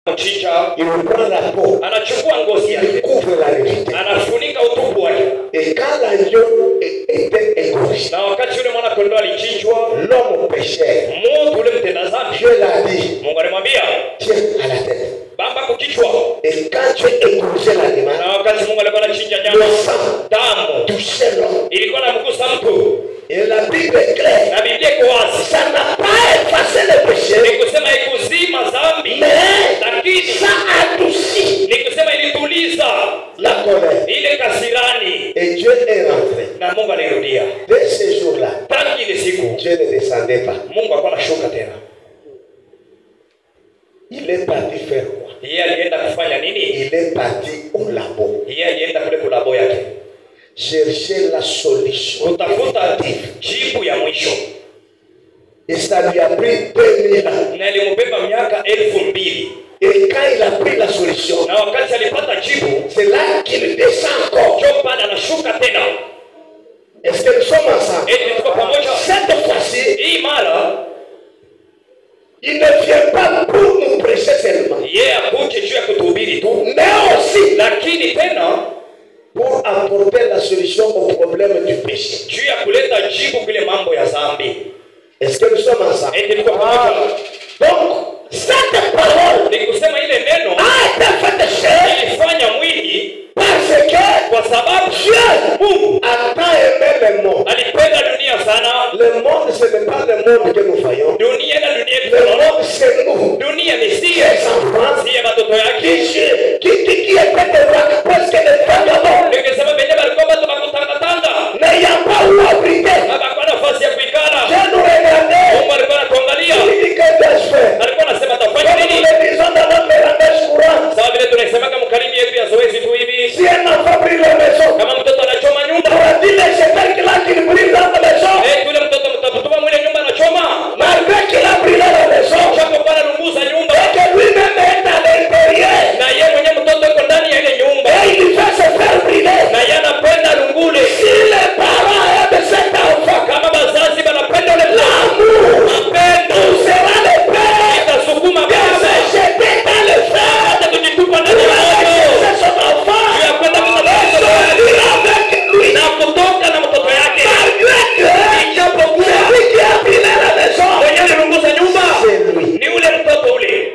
Mchicha, il prend la peau, anachukua ngozi il yake, couvre la nudité. anafunika utupu wake. Et quand l'agneau était égorgé, Na wakati yule mwana kondoo alichinjwa, l'homme pécheur, mtu ule mtenda dhambi, Dieu l'a dit, Mungu alimwambia tiens à la tête. bamba kukichwa. Et quand tu égorgeais l'animal, Na wakati Mungu alikuwa anachinja le nyama, sang damu touchait l'homme. ilikuwa inamgusa mtu. Et la Bible est claire. Na Biblia iko wazi. Ça n'a pas effacé le péché, Ni kusema ikuzima dhambi, mais lakini ça adoucit ni kusema ilituliza la colère. ile kasirani, Et Dieu est rentré. na Mungu alirudia. Dès ce jour-là, Tangu ile siku Dieu ne descendait pas. Mungu hakuwa anashuka tena. Il est parti faire quoi? Yeye alienda kufanya nini? Il est parti au labo. Yeye alienda kule kulabo yake Chercher la solution kutafuta jibu ya mwisho, et ça lui a pris 2000 ans. na ilimbeba miaka 2000. Et quand il a pris la solution, Na wakati alipata jibu, c'est là qu'il descend encore. Job bado anashuka tena. Est-ce que nous sommes ensemble? Eti tuko pamoja. Cette fois-ci, Hii mara il ne vient pas pour nous prêcher seulement, yeye akuje juu ya kutuhubiri tu, mais aussi lakini tena pour apporter la solution au problème du péché. juu ya kuleta jibu kule mambo ya dhambi. Est-ce que nous sommes ensemble? Eti tuko pamoja. Donc, cette parole Ni kusema ile neno a été faite chair ilifanya mwili parce que kwa sababu Dieu Mungu a tant aimé le monde. alipenda dunia sana. Le monde, ce n'est pas le monde que nous voyons. Dunia na dunia Le tunaona. monde, c'est nous. Dunia ni sie, Les enfants, sie watoto yake. qui étaient des vagues, presque des vagabonds, Nikisema benye balikuwa bado bakutangatanga, n'ayant pas où abriter. hapakuwa nafasi ya kuikala. Dieu nous regardait. Mungu alikuwa anatuangalia, Il dit que Dieu fait. alikuwa anasema atafanya Comme nous nini. le disons dans notre langage courant, Sawa vile tunaisemaka mkarimi yetu ya zoezi tu hivi, si un enfant brille la maison, kama mtoto anachoma on nyumba, va dire les chefs qui l'a qu'il brille dans la maison. yule mtoto mtatutuma mwile nyumba anachoma, Malgré qu'il a brillé la maison, chapo kwa anarunguza nyumba, et que lui-même est à l'intérieur, na yeye mwenye mtoto yuko ndani ya ile nyumba, et il fait se faire briller. na yeye anapenda lungule. Si les parents aiment cet enfant, Kama bazazi banapenda ule l'amour mapendo, sera le père itasukuma qui baba avait jeté dans le feu. hata kujitupa ndani Il ya avait moto, jeté son enfant. juu ya kwenda kutafuta Et mtoto wake sortir avec lui. na kutoka na mtoto yake. Malgré que Ijapokuwa celui qui a brillé la maison, mwenye alirunguza nyumba c'est lui. ni ule mtoto ule.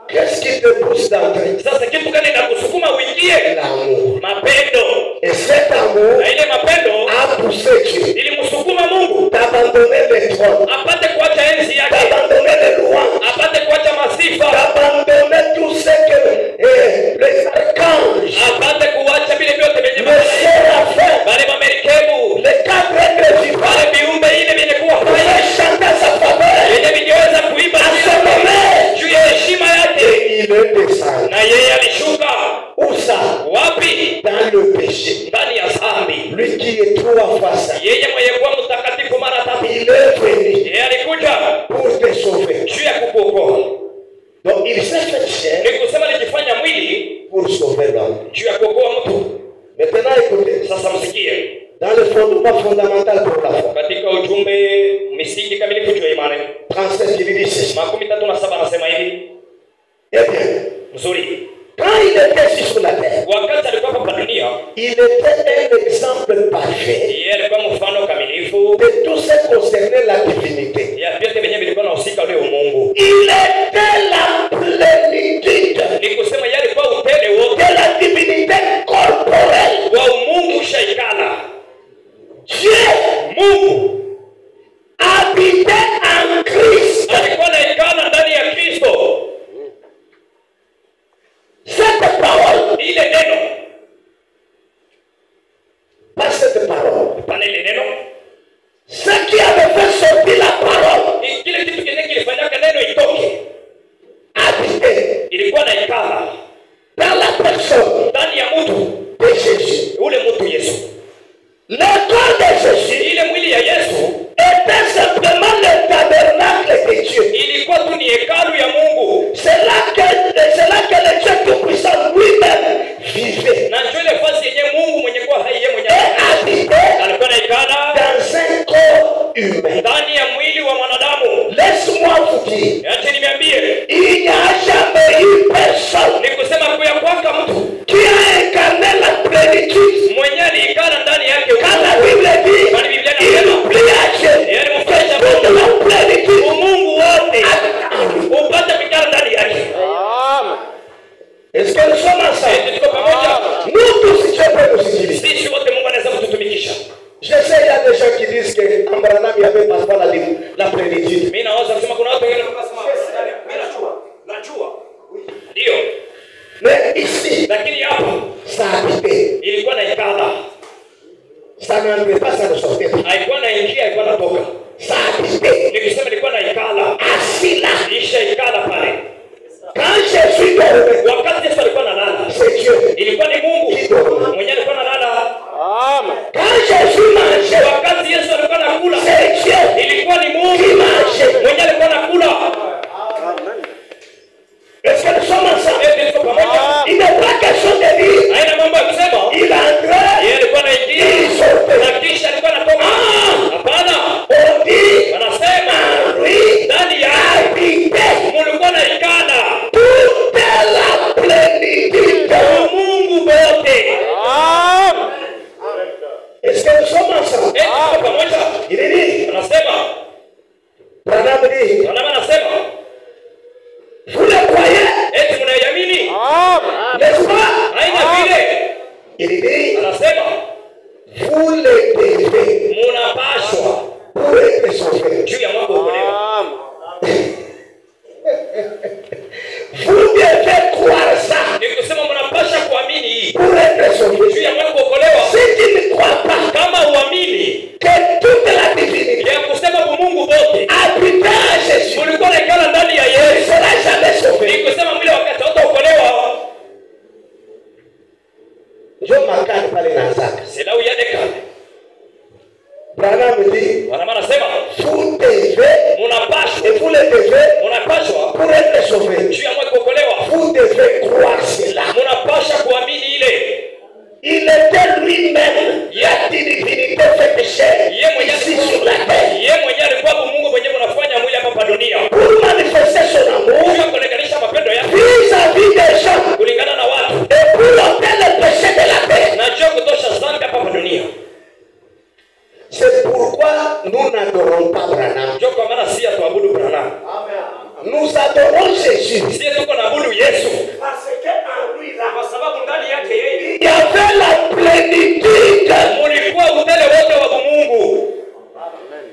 Qu'est-ce qui te pousse d'entrer? Sasa kitu gani inakusukuma uingie? L'amour. Mapendo. Et cet amour Na ile mapendo a poussé Dieu ilimsukuma Mungu d'abandonner les trônes, apate kuacha enzi yake, d'abandonner les louanges, apate kuacha masifa, d'abandonner tout ce que les archanges, apate kuacha vile vyote vyenye les séraphins, wale mamerikebu, les quatre êtres vivants, wale viumbe ile vyenye kuwa hai pouvaient chanter sa faveur vyenye vingeweza kuimba à son honneur. juu ya heshima yake. Et il est descendu. Na yeye alishuka Où ça? wapi? Dans le péché. Ndani ya dhambi. Lui qui est trois fois saint, Yeye mwenye kuwa mtakatifu mara tatu, il est venu yeye alikuja pour te sauver. juu ya kukuokoa. Donc il s'est fait chair Ni kusema alijifanya mwili pour sauver l'homme. juu ya kuokoa mtu. Maintenant écoutez, Sasa msikie dans le fondement fondamental pour la foi, katika ujumbe misingi kamilifu juu ya imani 37 il dit ceci. 37 anasema hivi. Eh bien, Mzuri, quand il était ici sur la terre, wakati alikuwa hapa dunia, il était un exemple parfait yeye alikuwa mfano kamilifu de tout ce qui concernait la divinité. ya vyote vyenyewe vilikuwa nahusika ule umungu. Il était la plénitude Ni kusema yeye alikuwa utele wote de la divinité corporelle. wa umungu shaikala. Dieu Mungu habitait en Christ. alikuwa naikala ndani ya Kristo. Cette parole, Ile neno pas cette parole, pana ile neno, ce qui avait fait sortir la parole, kile kitu kile kilifanyaka neno itoke, habitait ilikuwa naikala dans la personne ndani ya mtu, de Jésus. ule mtu Yesu. Le corps de Jésus Ile mwili ya Yesu était simplement le tabernacle de Dieu. ilikuwa tu ni hekalu ya Mungu, C'est là que le Dieu Tout-Puissant lui-même vivait na ndio ile fasi yenye Mungu mwenye kuwa hai yeye mwenyewe et habitait alikuwa naikala dans un corps humain. ndani ya mwili wa mwanadamu. Laisse-moi vous dire, Acha niambie, il n'y a jamais eu Lakini hapa ça habitait. ilikuwa na ikala. Ça n'enlevait pas, ça ne sortait pas. Haikuwa na ingia, haikuwa na toka. Ça habitait. Nikisema ilikuwa na ikala. Assis là. Isha ikala pale. Quand Jésus dormait, Wakati Yesu alikuwa analala, c'est Dieu. ilikuwa ni Mungu mwenye alikuwa analala. Quand Jésus mangeait, Wakati Yesu alikuwa anakula, c'est Dieu. ilikuwa ni Mungu Qui mangeait. mwenye alikuwa anakula. Est-ce que nous sommes ensemble? Tuko pamoja. Il n'est pas question de dire, Haina mambo ya kusema il entrait, yeye alikuwa anaingia il sortait. na kisha alikuwa anatoka. Hapana, On dit, wanasema oui, ndani ya habitait mulikuwa na ikala toute la plénitude. Mungu wote. Est-ce que nous sommes ensemble? Tuko pamoja. Il dit, Wanasema, Branham dit, wanasema vous le croyez, eti mnaiamini? n'est-ce pas? Haina vile. Il dit, Anasema vous le devez munapashwa pour être sauvé. juu ya mwako kuokolewa. Vous devez croire ça Ni kusema mnapasha kuamini hii pour être juu sauvé. ya mwako kuokolewa. Si tu ne crois pas Kama uamini que toute la divinité ya kusema Mungu wote habitait en Jésus, ulikuwa naikala ndani ya ne Yesu, sera jamais sauvé. ni kusema mwile wakati hautaokolewa. Ndio makani pale na zaka. Sila uyadeka. Branham dit, Wanasema vous devez, munapashwa, et vous le devez munapashwa pour être sauvé. juu ya mwako kuokolewa. Vous devez croire cela. Munapasha kuamini ile. Il était lui-même la divinité faite chair ici sur la terre. Yeye mwenyewe alikuwa Mungu mwenyewe unafanya mwili hapa dunia. Pour manifester son amour Juu ya kuonekanisha mapendo yake vis-à-vis des gens kulingana na watu et pour ôter le péché de la terre. na juu ya kutosha dhambi hapa dunia. C'est pourquoi nous n'adorons pas Branham. Ndio kwa maana si atuabudu Branham. Nous adorons Jésus. Si tuko naabudu Yesu Parce qu'en lui, là, kwa sababu ndani yake yeye il y avait la plénitude. mulikuwa utele wote wa Mungu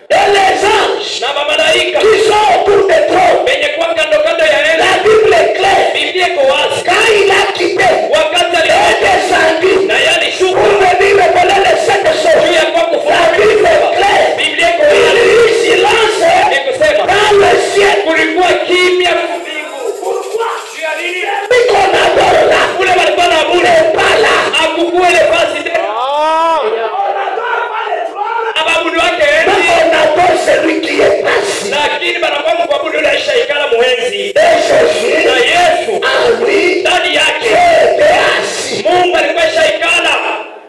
Et les anges na mamalaika qui sont autour des trônes. wenye kwa kando kando ya La Yesu. Bible est claire. Biblia iko wazi. Quand il a quitté Wakati et alikuwa descendu na yali pour shuka venir révéler les saintes juu choses, ya kwa la kufunga Bible est claire. Biblia iko Il wazi. y eut silence Ni kusema dans le ciel. kulikuwa kimya mbingu. Pourquoi? Juu ya nini? Celui qu'on adore là, Kule walikuwa na bure n'est pas là. akukue ile basi tena. On n'adore pas les trônes, Ababudu wake mais enzi on adore celui qui est assis. lakini banakuwa kuabudu ile shaikala muenzi. Et Jésus, Na Yesu en lui, ndani yake était assis. Mungu alikuwa shaikala.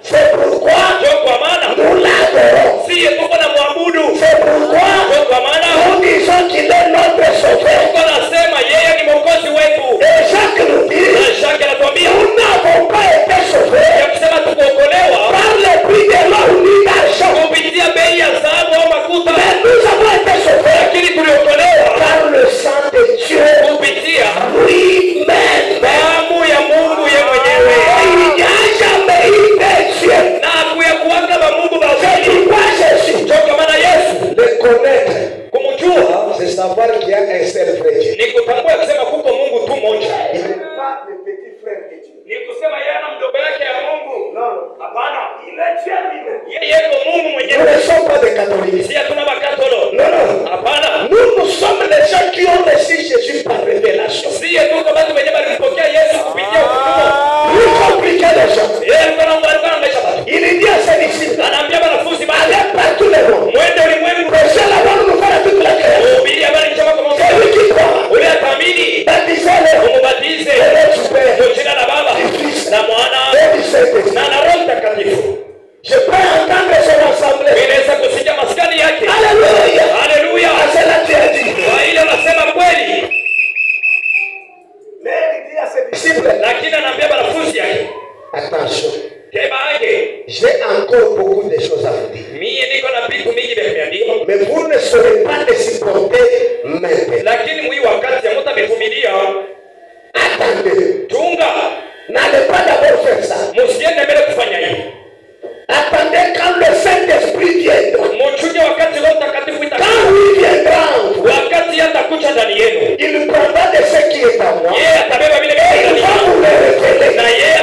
C'est pourquoi Ndio kwa maana nous l'adorons. si tuko na muabudu. C'est pourquoi Ndio kwa maana nous disons qu'il est notre sauveur. tuko nasema yeye ni mwokozi wetu. Et Jacques nous dit, Na Shaka anatuambia nous n'avons pas été sauvés ya kusema tukuokolewa par le prix de l'or ni d'argent, kupitia bei ya dhahabu au makuta, mais nous avons été sauvés lakini tuliokolewa par le sang de Dieu kupitia lui-même. damu ya Mungu ye Et mwenyewe. il n'y a jamais eu de Dieu. Na kuyakuwanga ba Mungu ba C'est kweli. pourquoi Jésus, Ndio kwa maana Yesu le connaître, kumjua c'est savoir qu'il y a un seul vrai Dieu. ni kutambua kusema kuko Mungu tu moja. Il n'est pas le petit frère de Dieu. Ni kusema yeye ana mdogo yake ya Mungu. Non, Hapana. il est Dieu lui-même. Yeye yuko Mungu Nous mwenyewe. ne sommes pas des catholiques. Si hatuna makatolo. Non, non. Hapana. Nous sommes les gens qui ont reçu Jésus par révélation. Si tuko watu wenye walimpokea Yesu kupitia ufunuo. Plus compliqué les gens. Yeye alikuwa anaangaisha watu. Il dit à ses disciples, Anaambia wanafunzi bali allez partout les mondes. mwende ulimwengu Prêchez la bonne nouvelle à toute la terre. kuhubiri habari njema kwa C'est Mungu. lui qui croit. Ule atamini Baptisez-les. umubatize Et le Père, kwa jina la Baba na Mwana et du Saint-Esprit. na la Roho Mtakatifu. Je peux entendre son assemblée. Inaweza kusikia maskani yake. Alléluia. Haleluya. Ah, c'est là que tu as dit. Kwa ile unasema kweli. Mais il dit à ses disciples, Lakini anaambia wanafunzi yake. attention, Kema aje. j'ai encore beaucoup de choses à vous dire. Mie niko na vitu mingi vya kuandika. Mais vous ne saurez pas les supporter maintenant. Lakini mwi wakati hamtavumilia. Attendez. Chunga. N'allez pas d'abord faire ça. Msiende mbele kufanya hivi. Attendez quand le Saint-Esprit viendra. Mchunge wakati Roho Mtakatifu Quand itakuja. lui viendra en vous, Wakati atakuja ndani yenu. il prendra de ce qui est à moi. Yeye atabeba vile Et il vile va vous le révéler. na yeye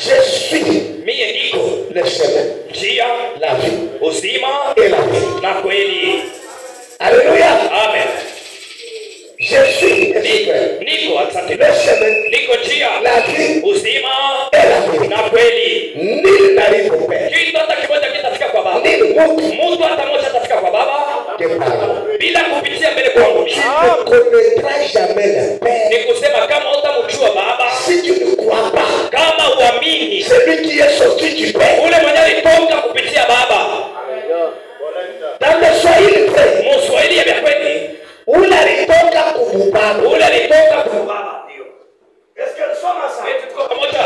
Je suis mie niko le chemin, njia, la vie uzima et la vie. na kweli. Alléluia. Amen. Je suis Niko asante. le chemin, Niko njia, la vie uzima et la vie. na kweli. Nul n'arrive au Père, Kitu hata kimoja kitafika kwa Baba. nul Mtu hata mmoja atafika kwa Baba que par bila kupitia mbele kwangu. tu ne connaîtras jamais le Père Ni kusema kama utamjua Baba, si tu ne crois pas. kama uamini Celui qui est sorti du Père. ule mwenye alitoka kupitia Baba. Dans le Swahili frère, Mswahili ya kweli, ule alitoka kubaba. ule alitoka kwa Baba. Ndio. Est-ce que nous sommes ensemble? Eti tuko pamoja.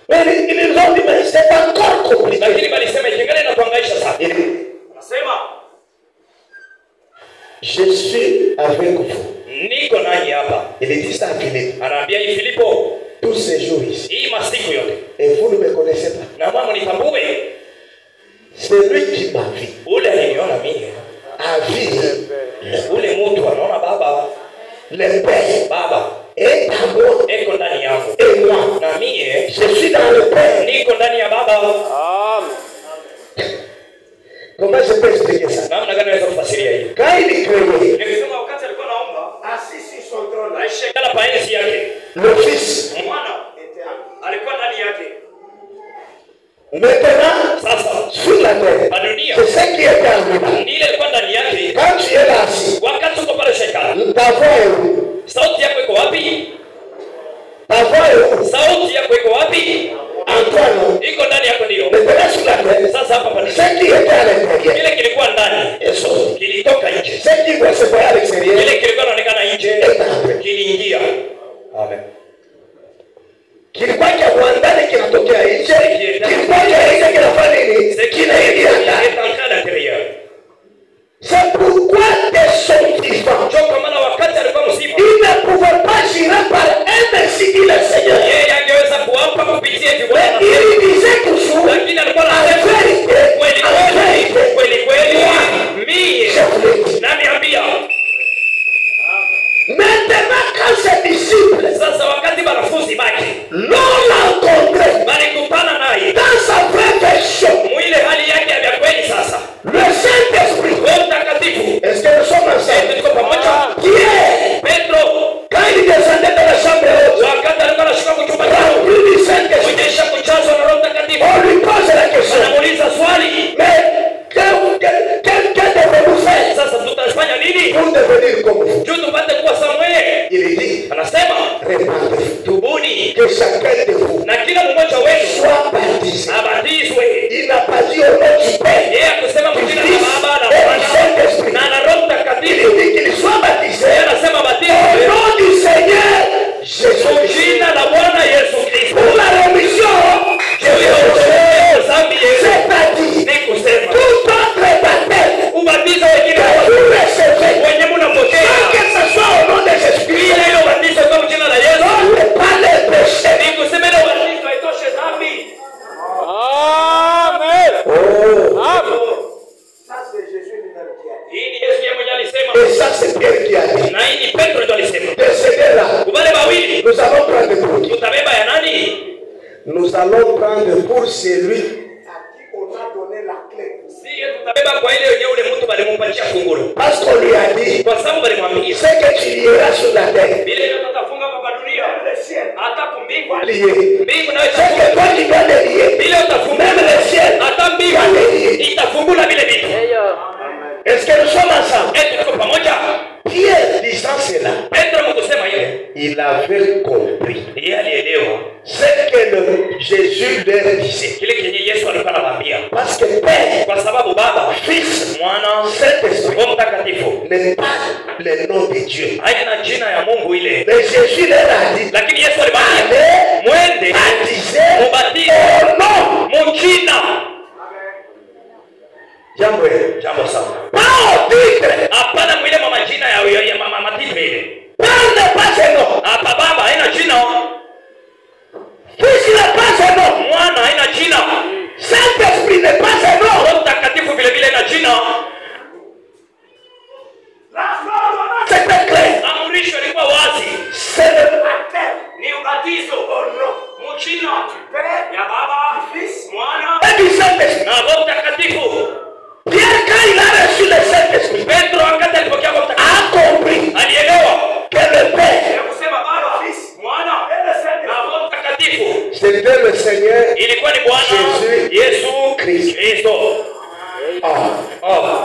Mais ils ont dit, mais c'est encore compliqué. Lakini walisema ikingane na kuhangaisha sana. Nasema, je suis avec vous. Niko nanyi hapa. Il dit ça à Philippe. Anaambia hii Filipo, Tous ces jours ici. hii masiku yote. Et vous ne me connaissez pas. Na mama nitambue, Celui qui m'a vu ule aliniona mimi. a vu Ule mtu anaona Baba, le Père Baba est à moi eko ndani yangu. et moi. Na mie Je suis dans le Père. niko ndani ya Baba. Comment je peux expliquer ça? Namna gani naweza kufasiria hiyo? Quand il créait Nikisema wakati alikuwa naomba, assis sur son trône, aishekala pa enzi yake. le Fils Mwana alikuwa ndani yake. maintenant Sasa sur la terre. pa dunia C'est ce qui est en lui. ni ile ilikuwa ndani yake. Quand tu es là assis, Wakati uko pale shekala, ta voix est où? sauti yako iko wapi? Ta voix est où? Sauti yako iko wapi? En toi, non? Iko ndani yako ndio. Maintenant sur la terre, Sasa hapa pa dunia, ce qui était à l'intérieur kile kilikuwa ndani est sorti. kilitoka nje. Ce qui se voyait à l'extérieur Kile kilikuwa kinaonekana nje est entré. kiliingia. Amen. Kilikuwa cha ndani kinatokea nje, kilikuwa cha nje kinafanya nini? Kinaingia ndani. C'est en train d'intérieur. C'est pourquoi tes sons vivants, Ndio kwa maana wakati alikuwa mzima, il ne pouvait pas gérer par un ainsi dit le Seigneur. yeye angeweza kuampa kupitia hivi Mais Bwana. il disait toujours, Lakini alikuwa en anasema vérité, kweli en kweli, vérité, kweli kweli, mie je vous l'ai dit. naniambia. Maintenant, quand ses disciples Sasa wakati wanafunzi baki l'ont rencontré walikutana naye dans sa vraie version, mwile hali yake ya kweli, sasa le Saint-Esprit, Roho Mtakatifu est-ce que nous sommes ensemble? tuko pamoja. Pierre, Petro quand il descendait dans la chambre haute, wakati alikuwa anashuka kuchumba chao rempli du Saint-Esprit, kuonyesha kujazwa na Roho Mtakatifu, on lui pose la question, anamuuliza swali, mais que devez-vous faire sasa tutafanya nini pour devenir comme vous? juu tupate kuwa Samueli? Il dit, Anasema répandez, tubuni que chacun de vous na kila mmoja wenu soit baptisé. abatizwe. Il n'a pas dit au nom du Père, Yeye akusema kwa jina la Baba na et du Mwana Saint-Esprit. na na Roho Il Mtakatifu. dit qu'il soit baptisé Yeye anasema au batizwe nom du Seigneur kwa Jésus-Christ jina la Bwana Yesu Kristo. pour la rémission Juu ya de uokovu wa dhambi yetu. c'est-à-dire Ni kusema tout autre baptême ubatizo wengine que vous recevez, wenye sans mnapokea que ce soit au nom de Jésus-Christ, bila ile ubatizo kwa jina la Yesu. ne pas les péchés. Ni kusema ile ubatizo haitoshe dhambi. Amen. Oh, Amen. ça c'est Jésus lui-même qui a dit. Hii ni Yesu yeye mwenyewe alisema, Et ça c'est Pierre qui a dit. na hii ni Petro ndio alisema. De ces deux-là, Wale wawili nous allons prendre pour qui? tutabeba ya nani? Nous allons prendre pour celui à qui on a donné la clé. Sisi tutabeba kwa ile yenyewe ule mtu balimpatia fungulo. Parce qu'on lui a dit, Kwa sababu balimwambia ce que tu lieras sur la terre, vile ndio tutafunga hapa dunia le ciel hata kumbingu. va lier. Mbingu nayo Ce que toi tu dois le lier, vile utafunga même le ciel hata va mbingu le lier. itafungula vile vitu. Est-ce que nous sommes ensemble? Eti tuko pamoja. Pierre disant cela, Petro mkusema ile il avait compris yeye alielewa ce que Jésus leur disait. kile kenye Yesu alikuwa anawaambia, Parce que Père, kwa sababu Baba, Fils, Mwana, Saint-Esprit Roho Mtakatifu n'est pas le nom de Dieu. haina jina ya Mungu ile, Mais Jésus leur a dit, lakini Yesu alimwambia allez mwende baptiser mubatize au nom. mujina. Jambo sawa, pas au titre. hapana mwile mama jina ya mama matipe ile. Père n'est pas ce nom. Hapa Baba haina jina, Fils n'est pas ce nom. Mwana haina jina, Saint-Esprit n'est pas ce nom. Roho Mtakatifu vile vile haina jina. C'était clair. Amrisho ilikuwa wazi, C'est le baptême ni ubatizo. au nom jina ya Baba, Mwana et du Saint-Esprit. na Roho Mtakatifu. Pierre, quand il a reçu le Saint-Esprit, Petro wakati alipokea Roho Mtakatifu a compris alielewa que le Père, kusema Baba, Mwana na Roho Mtakatifu c'était le Seigneur. ilikuwa ni Bwana Jésus Yesu Kristo. Kristo.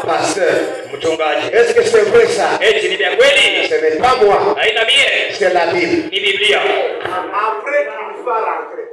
Pasteur, Mchungaji, est-ce que c'est vrai ça? eti ni vya kweli? Ce n'est pas moi, Haina mie, c'est la Bible. ni Biblia. Après qu'il va rentrer.